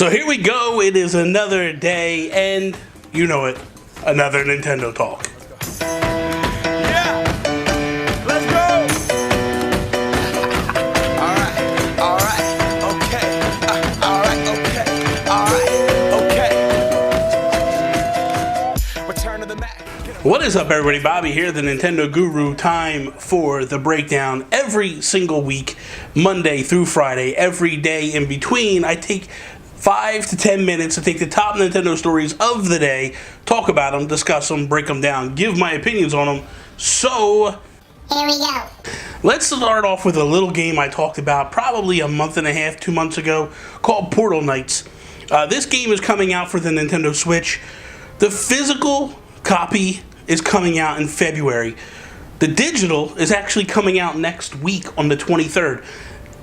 So here we go, it is another day, and you know it, another Nintendo Talk. Yeah! Let's go! Alright, okay. Return to the Mac. What is up, everybody? Bobby here, the Nintendo Guru. Time for the breakdown every single week, Monday through Friday, every day in between. I take 5 to 10 minutes to take the top Nintendo stories of the day, talk about them, discuss them, break them down, give my opinions on them. So, here we go. Let's start off with a little game I talked about probably a month and a half, 2 months ago, called Portal Knights. This game is coming out for the Nintendo Switch. The physical copy is coming out in February. The digital is actually coming out next week on the 23rd.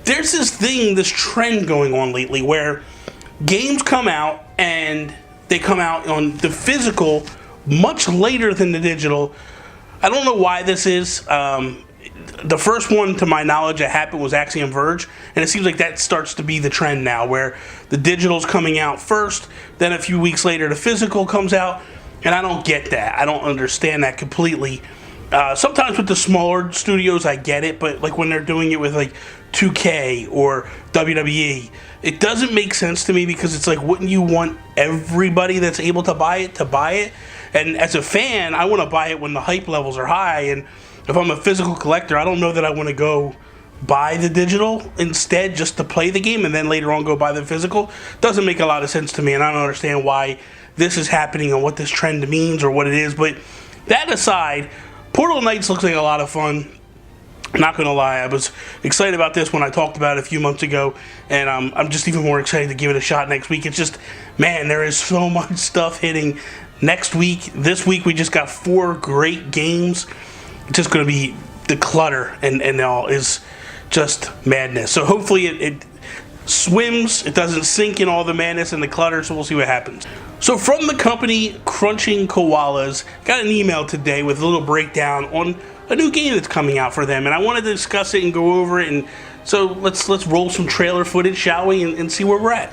There's this trend going on lately where games come out and they come out on the physical much later than the digital. I don't know why this is. The first one, to my knowledge, that happened was Axiom Verge, and it seems like that starts to be the trend now, where the digital's coming out first, then a few weeks later the physical comes out, and I don't get that. I don't understand that completely. Sometimes with the smaller studios I get it, but like when they're doing it with like 2K or WWE, it doesn't make sense to me, because it's like, wouldn't you want everybody that's able to buy it? And as a fan, I want to buy it when the hype levels are high, and if I'm a physical collector, I don't know that I want to go buy the digital instead just to play the game and then later on go buy the physical. Doesn't make a lot of sense to me, and I don't understand why this is happening and what this trend means or what it is. But that aside, Portal Knights looks like a lot of fun. Not gonna lie, I was excited about this when I talked about it a few months ago, and I'm just even more excited to give it a shot next week. It's just, man, there is so much stuff hitting next week. This week we just got 4 great games. It's just gonna be the clutter and all is just madness. So hopefully it swims, it doesn't sink in all the madness and the clutter, so we'll see what happens. So from the company Crunching Koalas, got an email today with a little breakdown on a new game that's coming out for them, and I wanted to discuss it and go over it, and so let's roll some trailer footage, shall we, and see where we're at.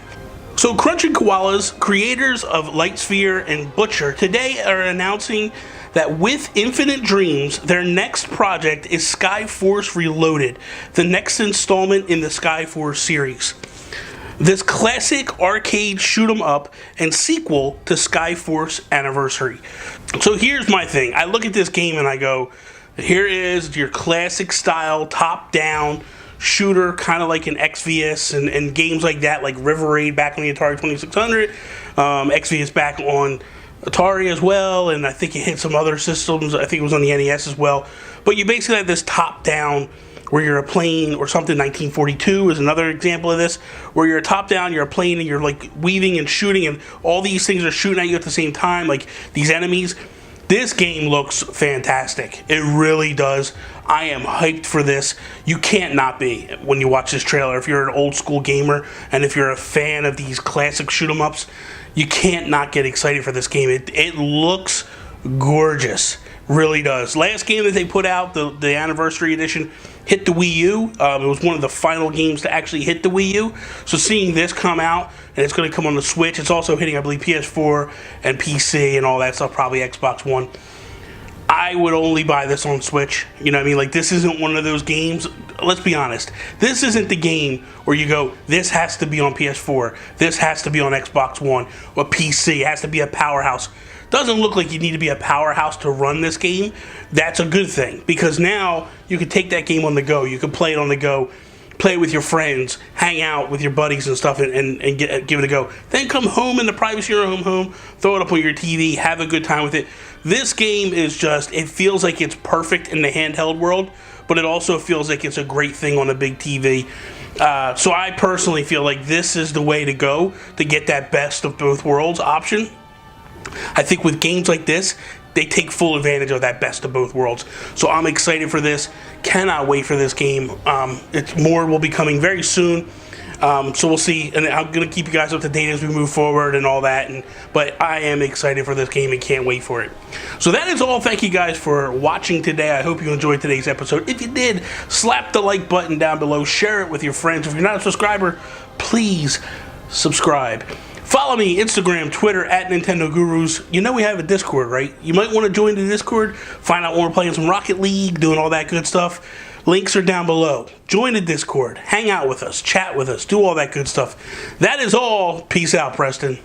So Crunching Koalas, creators of Lightsphere and Butcher, today are announcing that with Infinite Dreams, their next project is Skyforce Reloaded, the next installment in the Skyforce series. This classic arcade shoot 'em up and sequel to Skyforce Anniversary. So here's my thing. I look at this game and I go, here is your classic style top-down shooter, kind of like an XVS and games like that, like River Raid back on the Atari 2600, XVS back on Atari as well, and I think it hit some other systems. I think it was on the NES as well. But you basically have this top-down where you're a plane or something. 1942 is another example of this, where you're a top-down, you're a plane, and you're like weaving and shooting, and all these things are shooting at you at the same time, like these enemies. This game looks fantastic. It really does. I am hyped for this. You can't not be when you watch this trailer. If you're an old school gamer and if you're a fan of these classic shoot 'em ups, you can't not get excited for this game. It looks gorgeous. Really does. Last game that they put out, the Anniversary Edition, hit the Wii U. It was one of the final games to actually hit the Wii U. So seeing this come out, and it's going to come on the Switch, it's also hitting, I believe, PS4 and PC and all that stuff, probably Xbox One. I would only buy this on Switch. You know what I mean? Like, this isn't one of those games. Let's be honest. This isn't the game where you go, this has to be on PS4. This has to be on Xbox One or PC. It has to be a powerhouse. Doesn't look like you need to be a powerhouse to run this game. That's a good thing, because now you can take that game on the go. You can play it on the go, play it with your friends, hang out with your buddies and stuff, and give it a go. Then come home in the privacy of your home, throw it up on your TV, have a good time with it. This game is just, it feels like it's perfect in the handheld world, but it also feels like it's a great thing on a big TV. So I personally feel like this is the way to go to get that best of both worlds option. I think with games like this, they take full advantage of that best of both worlds. So I'm excited for this. Cannot wait for this game. More will be coming very soon. So we'll see, and I'm going to keep you guys up to date as we move forward and all that, but I am excited for this game and can't wait for it. So that is all. Thank you guys for watching today. I hope you enjoyed today's episode. If you did, slap the like button down below, share it with your friends. If you're not a subscriber, please subscribe. Follow me, Instagram, Twitter, at Nintendo Gurus. You know we have a Discord, right? You might want to join the Discord, find out when we're playing some Rocket League, doing all that good stuff. Links are down below. Join the Discord, hang out with us, chat with us, do all that good stuff. That is all. Peace out, Preston.